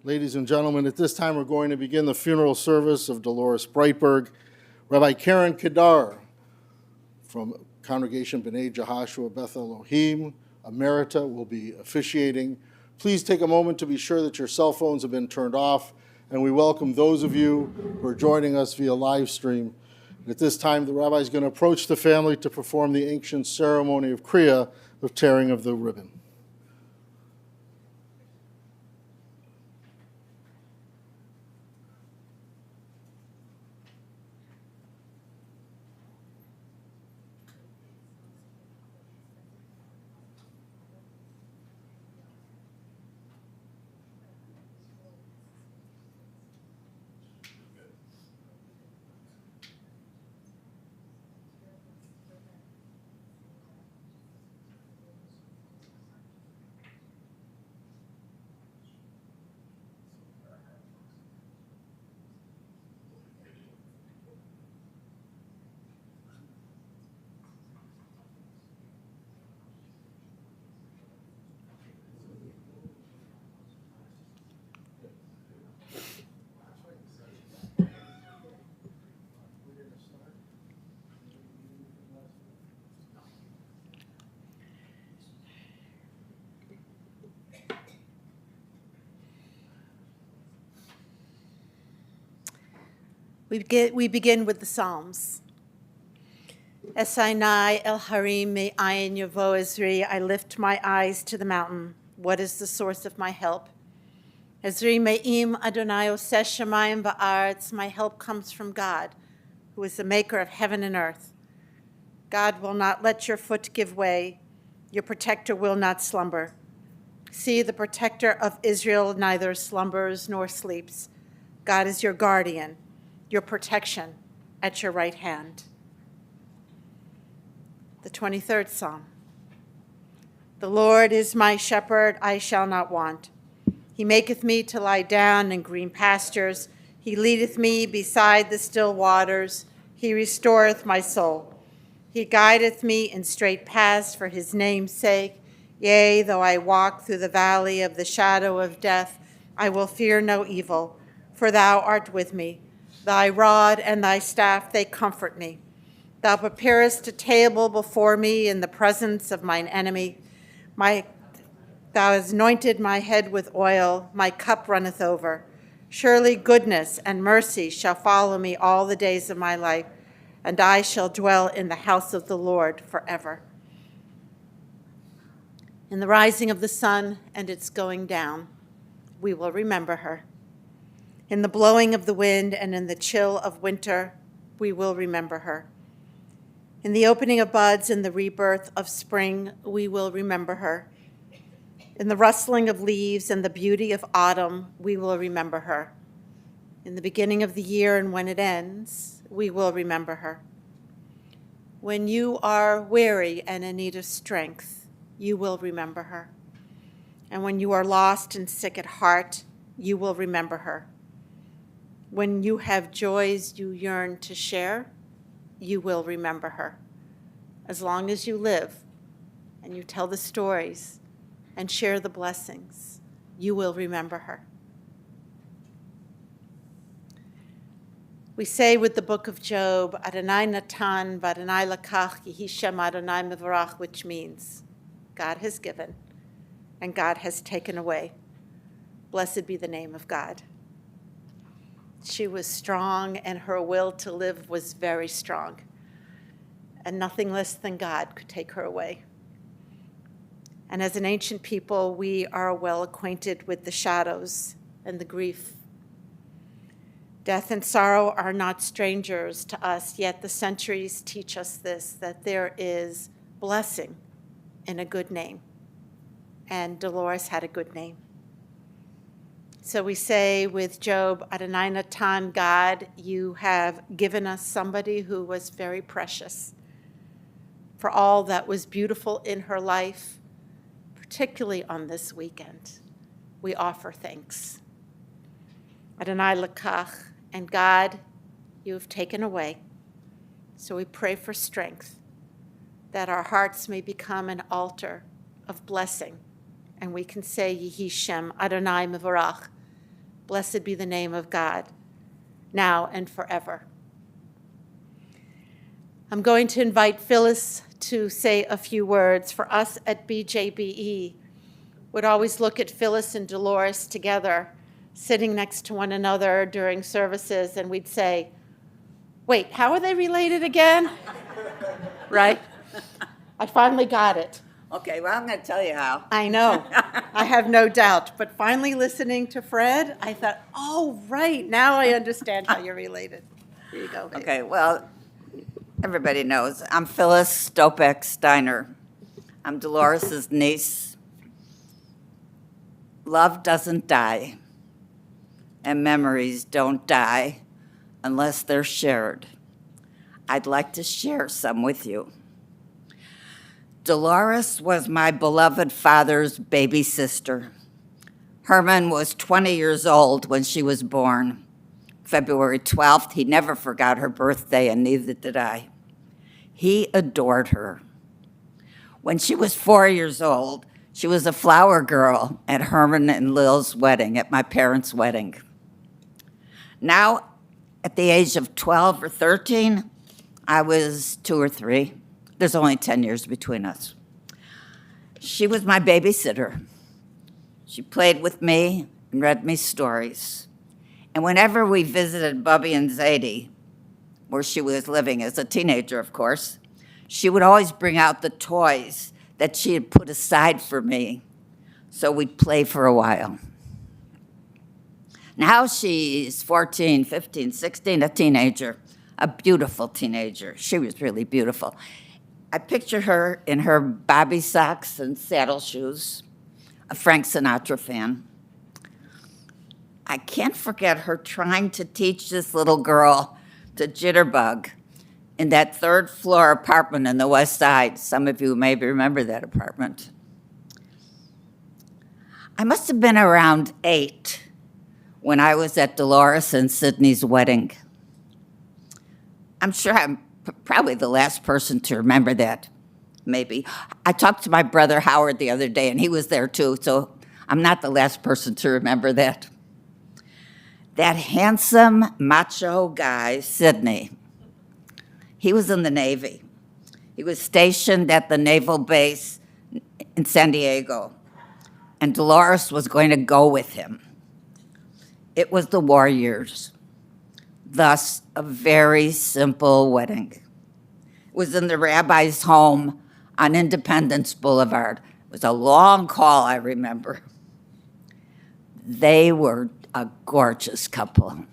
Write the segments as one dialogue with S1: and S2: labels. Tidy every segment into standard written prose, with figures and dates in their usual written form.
S1: Ladies and gentlemen, at this time we're going to begin the funeral service of Dolores Breitberg. Rabbi Karyn Kedar from Congregation B'nai Jehoshua Beth Elohim, Emerita, will be officiating. Please take a moment to be sure that your cell phones have been turned off, and we welcome those of you who are joining us via live stream. At this time, the rabbi is going to approach the family to perform the ancient ceremony of Kriya, of tearing of the ribbon.
S2: We begin with the Psalms. Esainai el harim me'ayin yavo Ezri, I lift my eyes to the mountain. What is the source of my help? Ezri me'im Adonai oseh shamayim va'aretz, my help comes from God, who is the maker of heaven and earth. God will not let your foot give way. Your protector will not slumber. See, the protector of Israel neither slumbers nor sleeps. God is your guardian, your protection at your right hand. The 23rd Psalm. The Lord is my shepherd, I shall not want. He maketh me to lie down in green pastures. He leadeth me beside the still waters. He restoreth my soul. He guideth me in straight paths for his name's sake. Yea, though I walk through the valley of the shadow of death, I will fear no evil, for thou art with me. Thy rod and thy staff, they comfort me. Thou preparest a table before me in the presence of mine enemy. Thou hast anointed my head with oil, my cup runneth over. Surely goodness and mercy shall follow me all the days of my life, and I shall dwell in the house of the Lord forever. In the rising of the sun and its going down, we will remember her. In the blowing of the wind and in the chill of winter, we will remember her. In the opening of buds and the rebirth of spring, we will remember her. In the rustling of leaves and the beauty of autumn, we will remember her. In the beginning of the year and when it ends, we will remember her. When you are weary and in need of strength, you will remember her. And when you are lost and sick at heart, you will remember her. When you have joys you yearn to share, you will remember her. As long as you live and you tell the stories and share the blessings, you will remember her. We say with the book of Job, Adonai Natan v'Adonai lakach yehi shem Adonai mevarach, which means God has given and God has taken away. Blessed be the name of God. She was strong, and her will to live was very strong, and nothing less than God could take her away. And as an ancient people, we are well acquainted with the shadows and the grief. Death and sorrow are not strangers to us, yet the centuries teach us this, that there is blessing in a good name. And Dolores had a good name. So we say with Job, Adonai Natan, God, you have given us somebody who was very precious. For all that was beautiful in her life, particularly on this weekend, we offer thanks. Adonai Lakach, and God, you have taken away. So we pray for strength, that our hearts may become an altar of blessing, and we can say, Yehi Shem Adonai Mevarach, Blessed be the name of God, now and forever. I'm going to invite Phyllis to say a few words. For us at BJBE, would always look at Phyllis and Dolores together, sitting next to one another during services, and we'd say, wait, how are they related again? Right? I finally got it.
S3: Okay, well, I'm going to tell you how.
S2: I know. I have no doubt. But finally listening to Fred, I thought, oh, right, now I understand how you're related. Here you go, babe.
S3: Okay, well, everybody knows. I'm Phyllis Stopek Steiner. I'm Dolores' niece. Love doesn't die, and memories don't die unless they're shared. I'd like to share some with you. Dolores was my beloved father's baby sister. Herman was 20 years old when she was born. February 12th, he never forgot her birthday, and neither did I. He adored her. When she was 4 years old, she was a flower girl at Herman and Lil's wedding, at my parents' wedding. Now, at the age of 12 or 13, I was 2 or 3. There's only 10 years between us. She was my babysitter. She played with me and read me stories. And whenever we visited Bubby and Zadie, where she was living as a teenager, of course, she would always bring out the toys that she had put aside for me, so we'd play for a while. Now she's 14, 15, 16, a teenager, a beautiful teenager. She was really beautiful. I picture her in her bobby socks and saddle shoes, a Frank Sinatra fan. I can't forget her trying to teach this little girl to jitterbug in that third-floor apartment in the West Side. Some of you maybe remember that apartment. I must have been around 8 when I was at Dolores and Sydney's wedding. I'm sure I'm probably the last person to remember that, maybe. I talked to my brother Howard the other day, and he was there too, so I'm not the last person to remember that. That handsome, macho guy, Sydney, he was in the Navy. He was stationed at the naval base in San Diego, and Dolores was going to go with him. It was the war years. Thus, a very simple wedding. It was in the rabbi's home on Independence Boulevard. It was a long call, I remember. They were a gorgeous couple.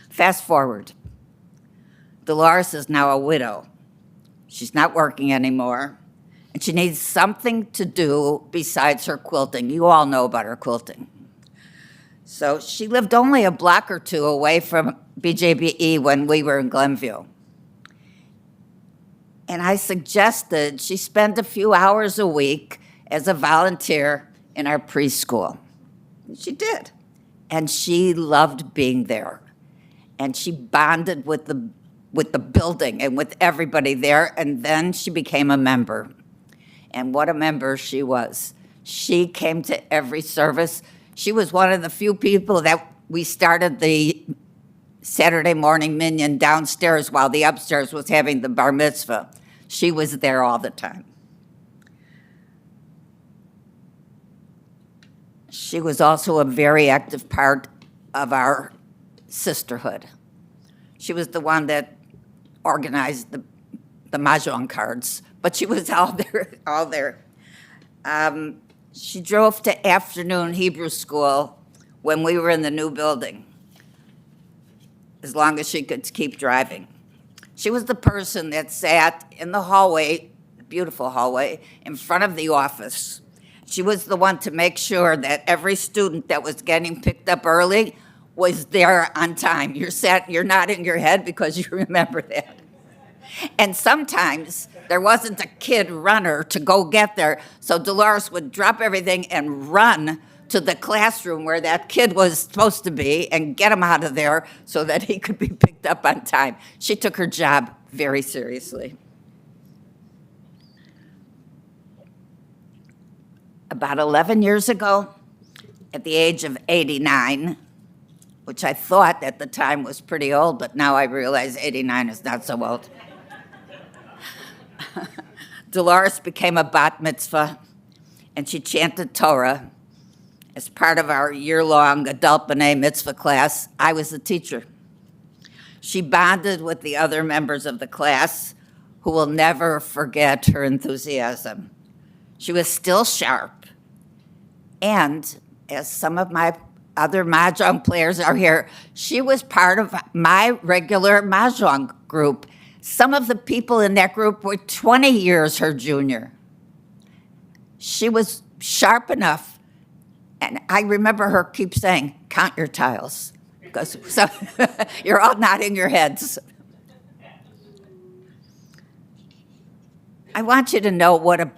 S3: Fast forward. Dolores is now a widow. She's not working anymore, and she needs something to do besides her quilting. You all know about her quilting. So she lived only a block or two away from BJBE when we were in Glenview. And I suggested she spend a few hours a week as a volunteer in our preschool. She did. And she loved being there. And she bonded with the building and with everybody there. And then she became a member. And what a member she was. She came to every service. She was one of the few people that we started the Saturday morning minyan downstairs while the upstairs was having the bar mitzvah. She was there all the time. She was also a very active part of our sisterhood. She was the one that organized the mahjong cards, but she was all there. She drove to afternoon Hebrew school when we were in the new building, as long as she could keep driving. She was the person that sat in the hallway, beautiful hallway, in front of the office. She was the one to make sure that every student that was getting picked up early was there on time. You're nodding your head because you remember that. And sometimes there wasn't a kid runner to go get there, so Dolores would drop everything and run to the classroom where that kid was supposed to be and get him out of there so that he could be picked up on time. She took her job very seriously. About 11 years ago, at the age of 89, which I thought at the time was pretty old, but now I realize 89 is not so old. Dolores became a Bat Mitzvah, and she chanted Torah. As part of our year-long adult B'nai Mitzvah class, I was the teacher. She bonded with the other members of the class who will never forget her enthusiasm. She was still sharp, and as some of my other mahjong players are here, she was part of my regular mahjong group. Some of the people in that group were 20 years her junior. She was sharp enough, and I remember her keep saying, "Count your tiles," because so you're all nodding your heads. I want you to know what a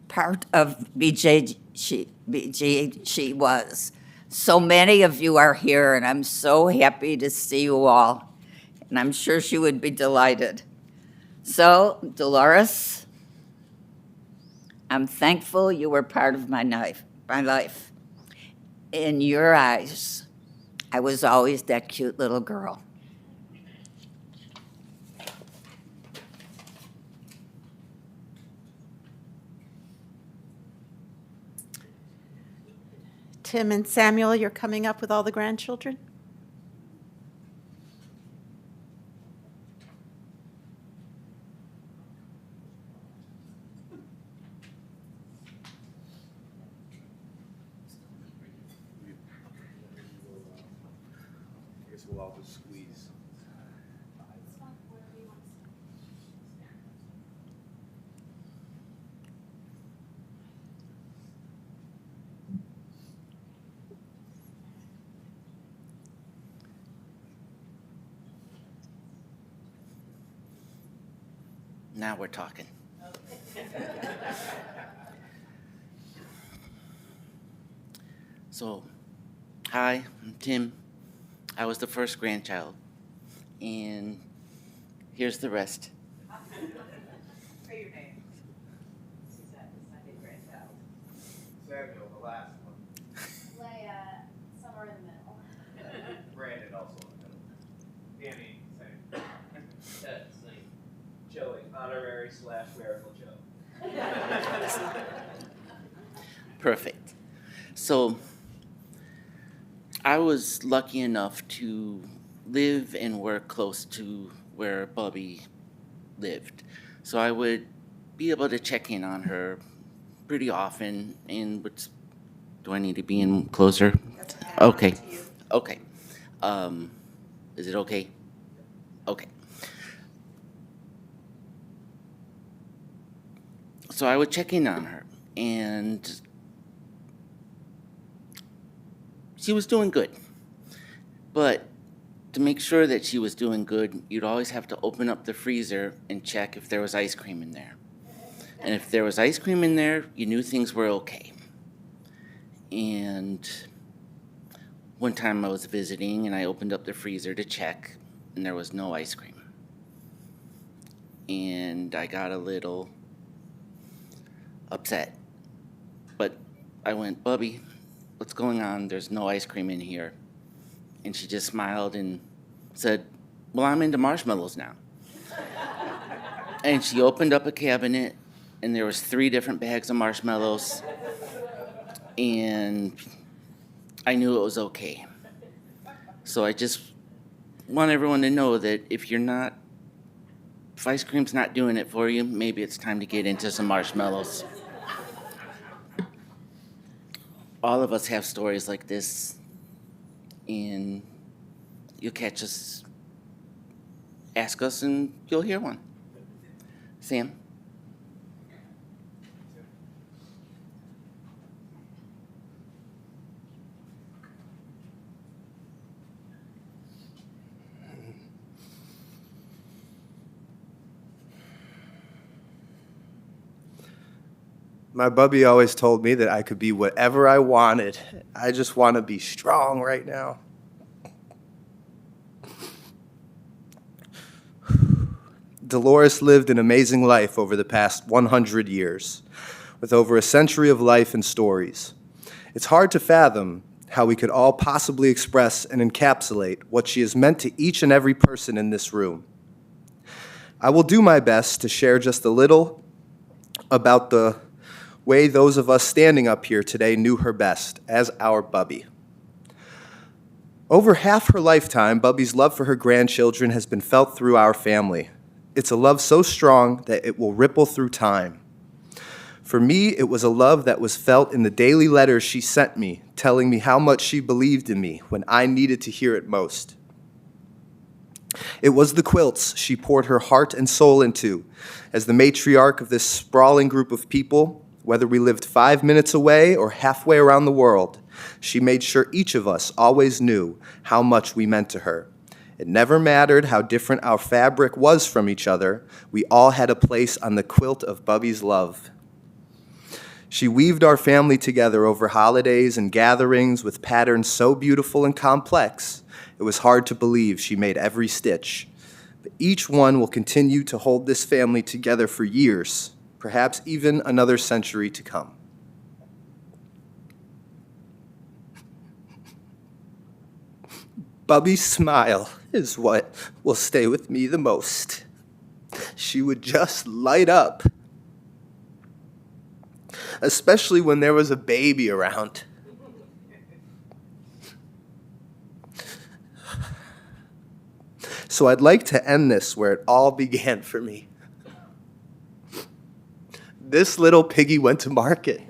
S3: part of BJ she was. So many of you are here, and I'm so happy to see you all. And I'm sure she would be delighted. So, Dolores, I'm thankful you were part of my life. In your eyes, I was always that cute little girl.
S2: Tim and Samuel, you're coming up with all the grandchildren?
S4: I guess we'll all just squeeze.
S5: Now we're talking. So, hi, I'm Tim. I was the first grandchild, and here's the rest.
S6: Say your name. Suzette, the second grandchild.
S4: Samuel, the last one.
S7: Leia, somewhere in the middle.
S4: Brandon also in the middle. Danny, same.
S8: Ted, same. Joey, honorary / miracle Joe.
S5: Perfect. So, I was lucky enough to live and work close to where Bubby lived. So I would be able to check in on her pretty often. And do I need to be in closer? Okay. Okay. Is it okay? Okay. So I would check in on her, and she was doing good. But to make sure that she was doing good, you'd always have to open up the freezer and check if there was ice cream in there. And if there was ice cream in there, you knew things were okay. And one time I was visiting, and I opened up the freezer to check, and there was no ice cream. And I got a little upset. But I went, "Bubby, what's going on? There's no ice cream in here." And she just smiled and said, "Well, I'm into marshmallows now." And she opened up a cabinet, and there was 3 different bags of marshmallows. And I knew it was okay. So I just want everyone to know that if ice cream's not doing it for you, maybe it's time to get into some marshmallows. All of us have stories like this, and you'll catch us, ask us, and you'll hear one. Sam?
S4: My bubby always told me that I could be whatever I wanted. I just want to be strong right now. Dolores lived an amazing life over the past 100 years, with over a century of life and stories. It's hard to fathom how we could all possibly express and encapsulate what she has meant to each and every person in this room. I will do my best to share just a little about the way those of us standing up here today knew her best as our Bubby. Over half her lifetime, Bubby's love for her grandchildren has been felt through our family. It's a love so strong that it will ripple through time. For me, it was a love that was felt in the daily letters she sent me, telling me how much she believed in me when I needed to hear it most. It was the quilts she poured her heart and soul into. As the matriarch of this sprawling group of people, whether we lived 5 minutes away or halfway around the world, she made sure each of us always knew how much we meant to her. It never mattered how different our fabric was from each other, we all had a place on the quilt of Bubby's love. She weaved our family together over holidays and gatherings with patterns so beautiful and complex, it was hard to believe she made every stitch. But each one will continue to hold this family together for years, perhaps even another century to come. Bubby's smile is what will stay with me the most. She would just light up, especially when there was a baby around. So I'd like to end this where it all began for me. This little piggy went to market.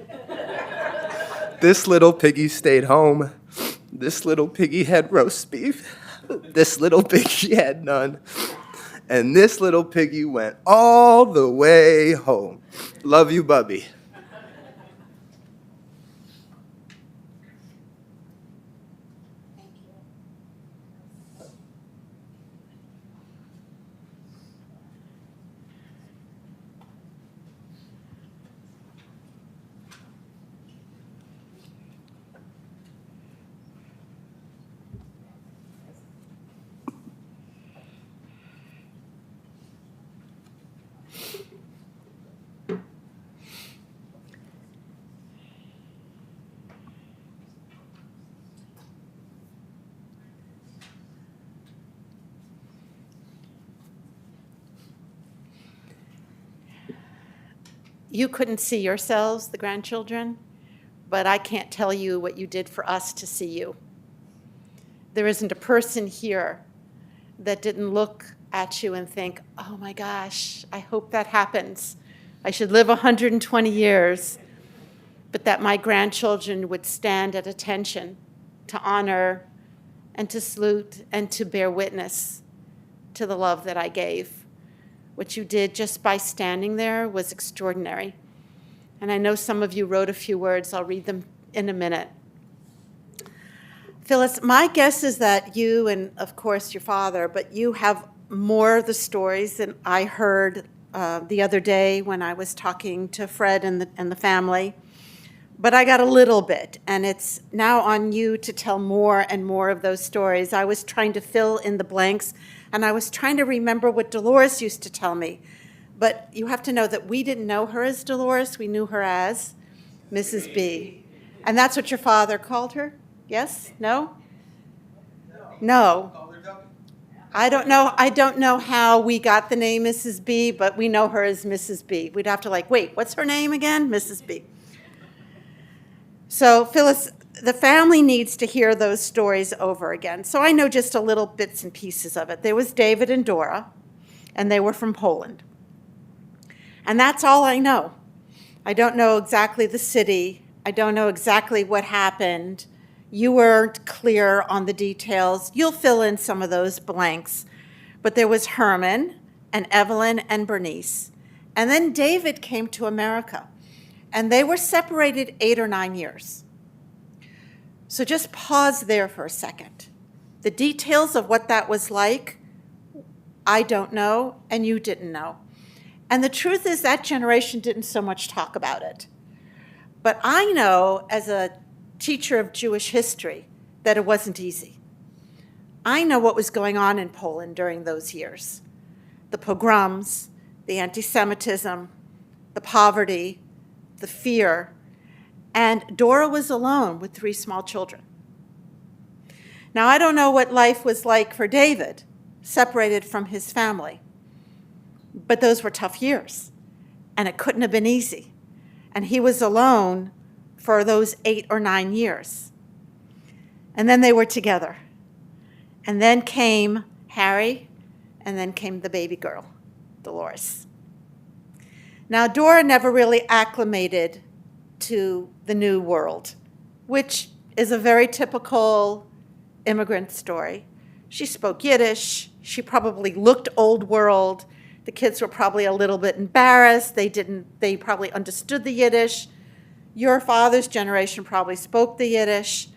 S4: This little piggy stayed home. This little piggy had roast beef. This little piggy had none. And this little piggy went all the way home. Love you, Bubby.
S2: You couldn't see yourselves, the grandchildren, but I can't tell you what you did for us to see you. There isn't a person here that didn't look at you and think, oh my gosh, I hope that happens. I should live 120 years. But that my grandchildren would stand at attention to honor and to salute and to bear witness to the love that I gave. What you did just by standing there was extraordinary. And I know some of you wrote a few words. I'll read them in a minute. Phyllis, my guess is that you, and of course your father, but you have more of the stories than I heard the other day when I was talking to Fred and the family. But I got a little bit, and it's now on you to tell more and more of those stories. I was trying to fill in the blanks, and I was trying to remember what Dolores used to tell me. But you have to know that we didn't know her as Dolores. We knew her as Mrs. B. And that's what your father called her? Yes? No? No. I don't know how we got the name Mrs. B, but we know her as Mrs. B. We'd have to wait, what's her name again? Mrs. B. So, Phyllis, the family needs to hear those stories over again. So I know just a little bits and pieces of it. There was David and Dora, and they were from Poland. And that's all I know. I don't know exactly the city. I don't know exactly what happened. You weren't clear on the details. You'll fill in some of those blanks. But there was Herman and Evelyn and Bernice. And then David came to America. And they were separated 8 or 9 years. So just pause there for a second. The details of what that was like, I don't know, and you didn't know. And the truth is that generation didn't so much talk about it. But I know, as a teacher of Jewish history, that it wasn't easy. I know what was going on in Poland during those years. The pogroms, the anti-Semitism, the poverty, the fear. And Dora was alone with 3 small children. Now, I don't know what life was like for David, separated from his family, but those were tough years, and it couldn't have been easy. And he was alone for those 8 or 9 years. And then they were together. And then came Harry, and then came the baby girl, Dolores. Now, Dora never really acclimated to the new world, which is a very typical immigrant story. She spoke Yiddish. She probably looked old world. The kids were probably a little bit embarrassed. They probably understood the Yiddish. Your father's generation probably spoke the Yiddish.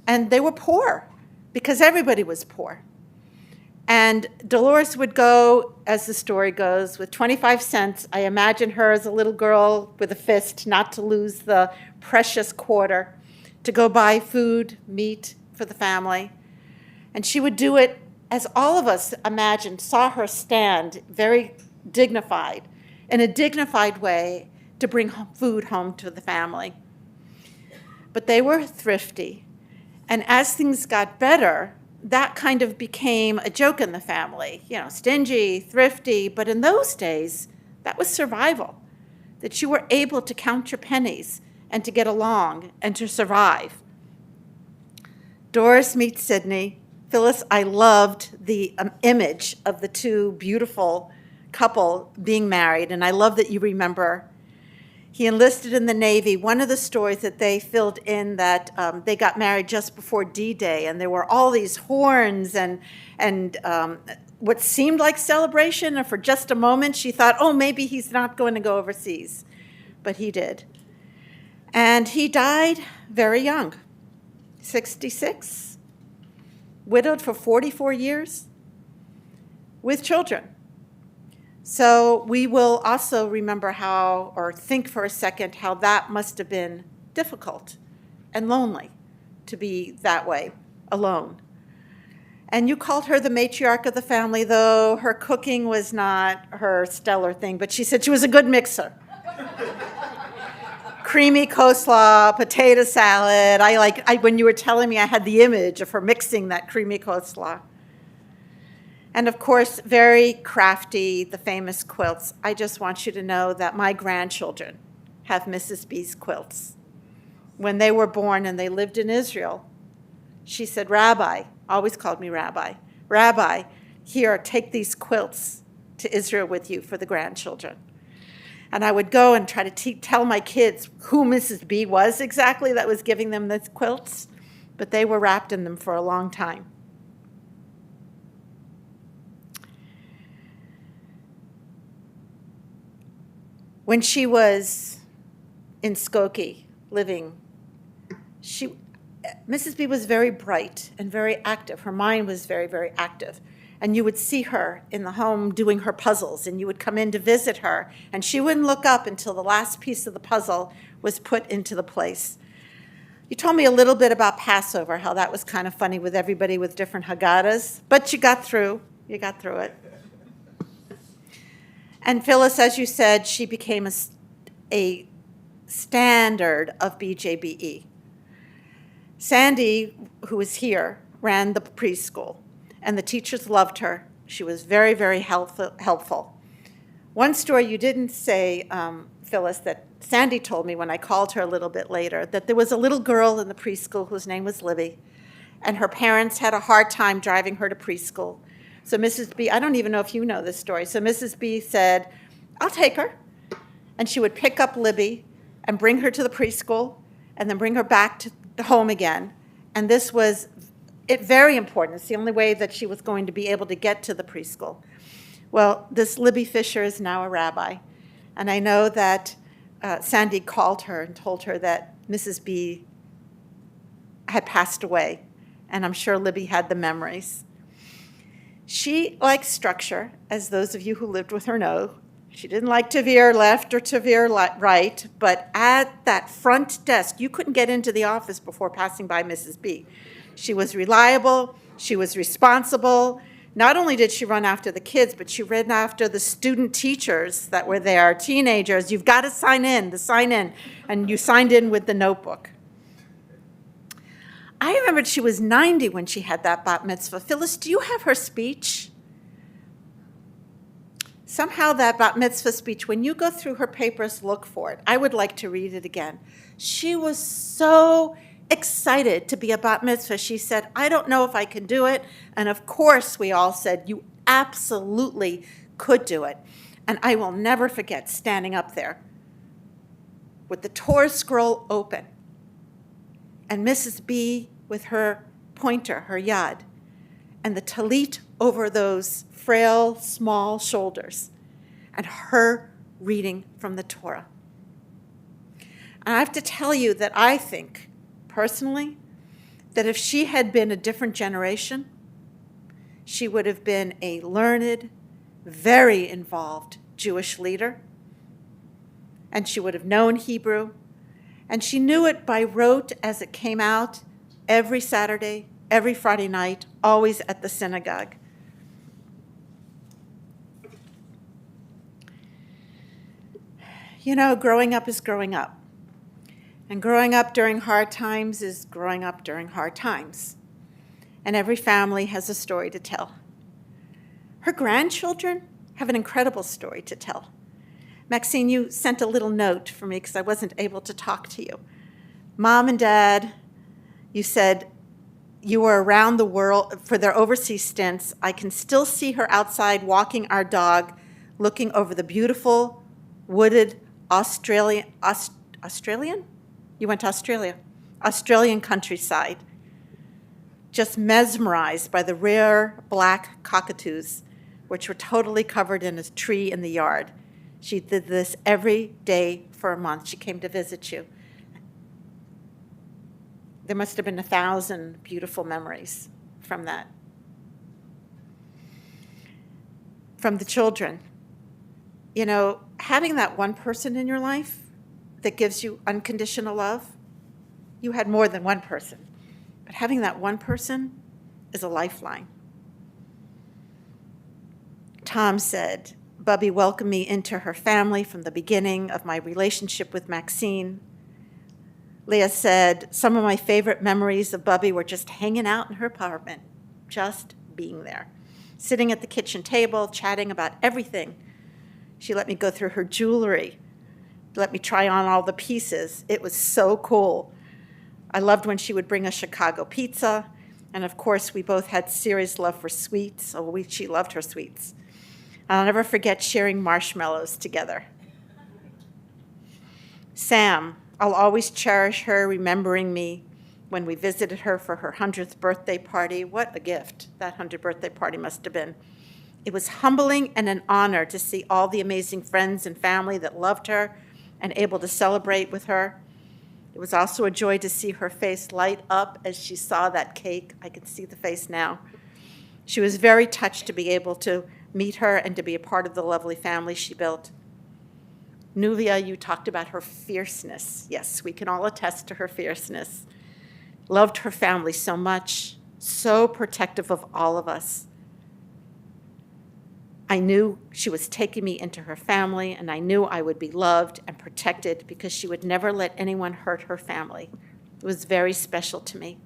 S2: And they were poor because everybody was poor. And Dolores would go, as the story goes, with 25 cents. I imagine her as a little girl with a fist, not to lose the precious quarter, to go buy food, meat for the family. And she would do it, as all of us imagined, saw her stand very dignified, in a dignified way, to bring food home to the family. But they were thrifty. And as things got better, that kind of became a joke in the family. You know, stingy, thrifty, but in those days, that was survival, that you were able to count your pennies and to get along and to survive. Doris meets Sydney. Phyllis, I loved the image of the 2 beautiful couple being married, and I love that you remember. He enlisted in the Navy. One of the stories that they filled in that they got married just before D-Day, and there were all these horns and what seemed like celebration, and for just a moment she thought, oh, maybe he's not going to go overseas. But he did. And he died very young, 66, widowed for 44 years, with children. So we will also remember how, or think for a second, how that must have been difficult and lonely to be that way, alone. And you called her the matriarch of the family, though her cooking was not her stellar thing, but she said she was a good mixer. Creamy coleslaw, potato salad. When you were telling me, I had the image of her mixing that creamy coleslaw. And of course, very crafty, the famous quilts. I just want you to know that my grandchildren have Mrs. B's quilts. When they were born and they lived in Israel, she said, Rabbi, always called me Rabbi, Rabbi, here, take these quilts to Israel with you for the grandchildren. And I would go and try to tell my kids who Mrs. B was exactly that was giving them the quilts, but they were wrapped in them for a long time. When she was in Skokie living, Mrs. B was very bright and very active. Her mind was very, very active. And you would see her in the home doing her puzzles, and you would come in to visit her, and she wouldn't look up until the last piece of the puzzle was put into the place. You told me a little bit about Passover, how that was kind of funny with everybody with different Haggadahs, but you got through. You got through it. And Phyllis, as you said, she became a standard of BJBE. Sandy, who was here, ran the preschool, and the teachers loved her. She was very, very helpful. One story you didn't say, Phyllis, that Sandy told me when I called her a little bit later, that there was a little girl in the preschool whose name was Libby, and her parents had a hard time driving her to preschool. So Mrs. B, I don't even know if you know this story. So Mrs. B said, I'll take her. And she would pick up Libby and bring her to the preschool and then bring her back to home again. And this was very important. It's the only way that she was going to be able to get to the preschool. Well, this Libby Fisher is now a rabbi. And I know that Sandy called her and told her that Mrs. B had passed away. And I'm sure Libby had the memories. She liked structure, as those of you who lived with her know. She didn't like to veer left or to veer right, but at that front desk, you couldn't get into the office before passing by Mrs. B. She was reliable, she was responsible, Not only did she run after the kids, but she ran after the student teachers that were there, teenagers. You've got to sign in. And you signed in with the notebook. I remembered she was 90 when she had that bat mitzvah. Phyllis, do you have her speech? Somehow that bat mitzvah speech, when you go through her papers, look for it. I would like to read it again. She was so excited to be a bat mitzvah. She said, I don't know if I can do it. And of course, we all said, you absolutely could do it. And I will never forget standing up there with the Torah scroll open and Mrs. B with her pointer, her yad, and the talit over those frail, small shoulders, and her reading from the Torah. And I have to tell you that I think, personally, that if she had been a different generation, she would have been a learned, very involved Jewish leader, and she would have known Hebrew, and she knew it by rote as it came out every Saturday, every Friday night, always at the synagogue. You know, growing up is growing up. And growing up during hard times is growing up during hard times. And every family has a story to tell. Her grandchildren have an incredible story to tell. Maxine, you sent a little note for me because I wasn't able to talk to you. Mom and Dad, you said you were around the world for their overseas stints. I can still see her outside walking our dog, looking over the beautiful, wooded Australian? You went to Australia. Australian countryside. Just mesmerized by the rare black cockatoos, which were totally covered in a tree in the yard. She did this every day for a month. She came to visit you. There must have been 1,000 beautiful memories from that. From the children. You know, having that one person in your life that gives you unconditional love, you had more than one person, but having that one person is a lifeline. Tom said, Bubby welcomed me into her family from the beginning of my relationship with Maxine. Leia said, some of my favorite memories of Bubby were just hanging out in her apartment, just being there, sitting at the kitchen table, chatting about everything. She let me go through her jewelry, let me try on all the pieces. It was so cool. I loved when she would bring us Chicago pizza, and of course, we both had serious love for sweets, so she loved her sweets. I'll never forget sharing marshmallows together. Sam, I'll always cherish her remembering me when we visited her for her 100th birthday party. What a gift that 100th birthday party must have been. It was humbling and an honor to see all the amazing friends and family that loved her and able to celebrate with her. It was also a joy to see her face light up as she saw that cake. I can see the face now. She was very touched to be able to meet her and to be a part of the lovely family she built. Nuvia, you talked about her fierceness. Yes, we can all attest to her fierceness. Loved her family so much, so protective of all of us. I knew she was taking me into her family, and I knew I would be loved and protected because she would never let anyone hurt her family. It was very special to me.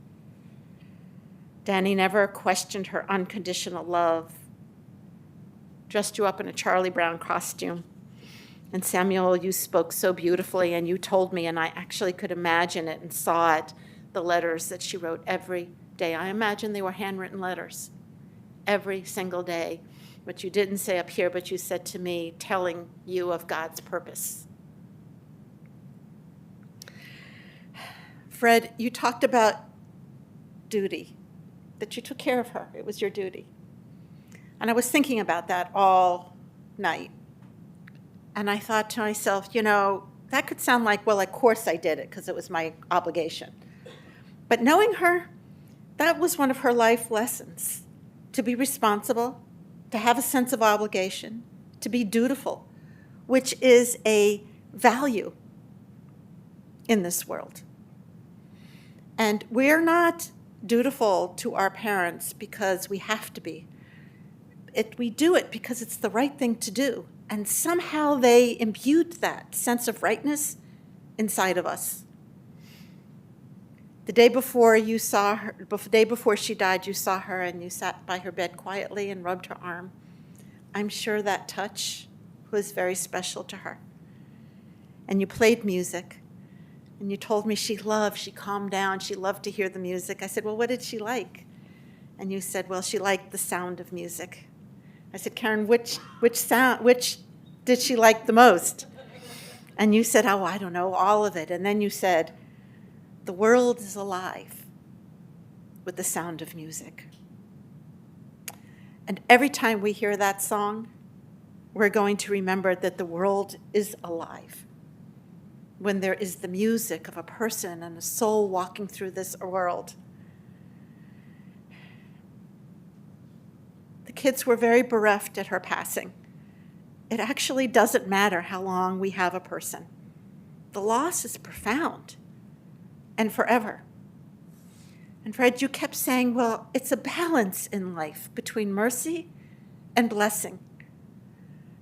S2: Danny never questioned her unconditional love. Dressed you up in a Charlie Brown costume. And Samuel, you spoke so beautifully, and you told me, and I actually could imagine it and saw it, the letters that she wrote every day. I imagine they were handwritten letters every single day. What you didn't say up here, but you said to me, telling you of God's purpose. Fred, you talked about duty, that you took care of her. It was your duty. And I was thinking about that all night. And I thought to myself, you know, that could sound like, well, of course I did it because it was my obligation. But knowing her, that was one of her life lessons, to be responsible, to have a sense of obligation, to be dutiful, which is a value in this world. And we're not dutiful to our parents because we have to be. we do it because it's the right thing to do. And somehow they imbued that sense of rightness inside of us. The day before you saw her, the day before she died, you saw her and you sat by her bed quietly and rubbed her arm. I'm sure that touch was very special to her. And you played music, and you told me she calmed down, she loved to hear the music. I said, well, what did she like? And you said, well, she liked the sound of music. I said, Karyn, which did she like the most? And you said, oh, I don't know, all of it. And then you said, the world is alive with the sound of music. And every time we hear that song, we're going to remember that the world is alive when there is the music of a person and a soul walking through this world. The kids were very bereft at her passing. It actually doesn't matter how long we have a person. The loss is profound and forever. And Fred, you kept saying, well, it's a balance in life between mercy and blessing.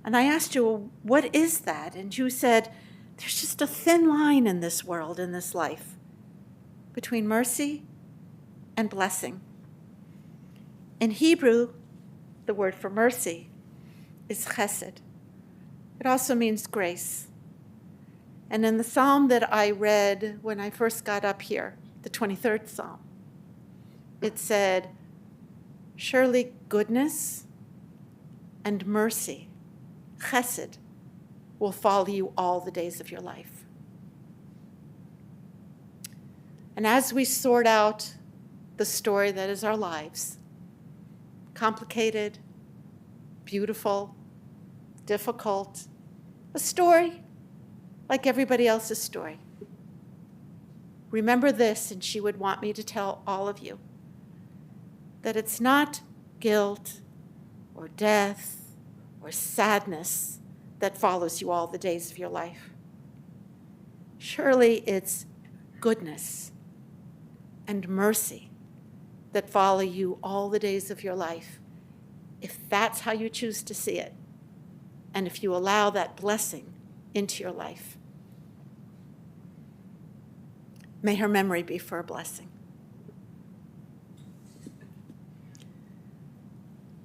S2: And I asked you, well, what is that? And you said, there's just a thin line in this world, in this life, between mercy and blessing. In Hebrew, the word for mercy is chesed. It also means grace. And in the psalm that I read when I first got up here, the 23rd Psalm, it said, surely goodness and mercy, chesed, will follow you all the days of your life. And as we sort out the story that is our lives, complicated, beautiful, difficult, a story like everybody else's story, remember this, and she would want me to tell all of you, that it's not guilt or death or sadness that follows you all the days of your life. Surely it's goodness and mercy that follow you all the days of your life, if that's how you choose to see it, and if you allow that blessing into your life. May her memory be for a blessing.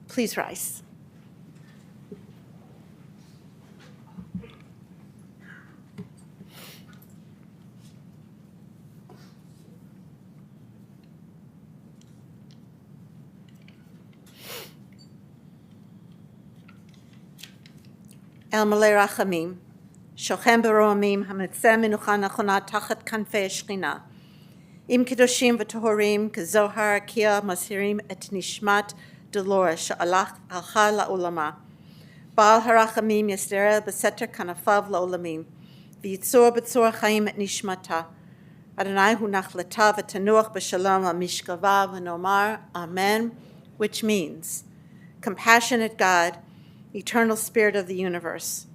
S2: Please rise. El Malei Rachamim, Shochem Baromim, Hametzeh Menucha Nachona Tachat Kanfei Shechina, Im Kedoshim V'Tohorim, Kezohar Kia Masirim Et Nishmat Dolores She'alach Alcha La'olama, Baal Harachamim Yasdera B'Seter Kanafav La'olamim, V'Yitzor B'Tzor Chaim Et Nishmata, Adonai Hu Nachlata V'Tanuach B'Shalom Al-Mishkava V'Nomar, Amen, which means, compassionate God, eternal spirit of the universe,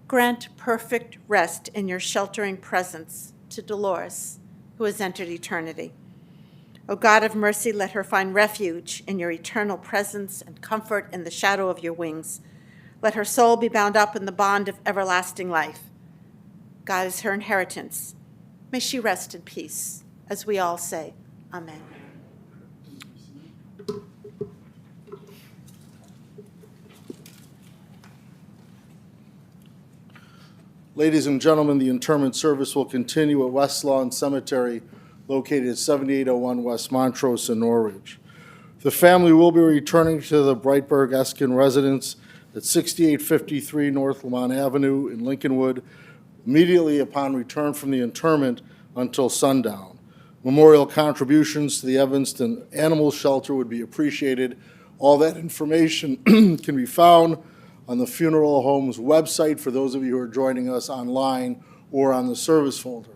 S2: grant perfect rest in your sheltering presence to Dolores, who has entered eternity. O God of mercy, let her find refuge in your eternal presence and comfort in the shadow of your wings. Let her soul be bound up in the bond of everlasting life. God is her inheritance. May she rest in peace, as we all say, Amen.
S1: Ladies and gentlemen, the interment service will continue at West Lawn Cemetery, located at 7801 West Montrose in Norwich. The family will be returning to the Breitberg Esken residence at 6853 North Lamont Avenue in Lincolnwood immediately upon return from the interment until sundown. Memorial contributions to the Evanston Animal Shelter would be appreciated. All that information can be found on the funeral home's website for those of you who are joining us online or on the service folder.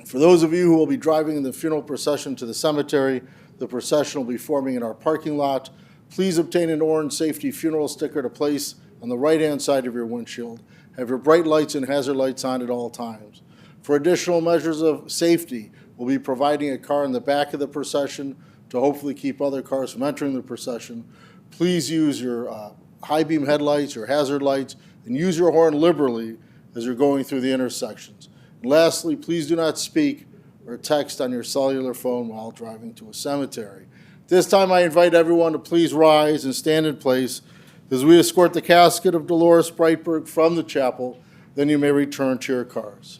S1: For those of you who will be driving in the funeral procession to the cemetery, the procession will be forming in our parking lot. Please obtain an orange safety funeral sticker to place on the right-hand side of your windshield. Have your bright lights and hazard lights on at all times. For additional measures of safety, we'll be providing a car in the back of the procession to hopefully keep other cars from entering the procession. Please use your high beam headlights, your hazard lights, and use your horn liberally as you're going through the intersections. And lastly, please do not speak or text on your cellular phone while driving to a cemetery. This time I invite everyone to please rise and stand in place as we escort the casket of Dolores Breitberg from the chapel. Then you may return to your cars.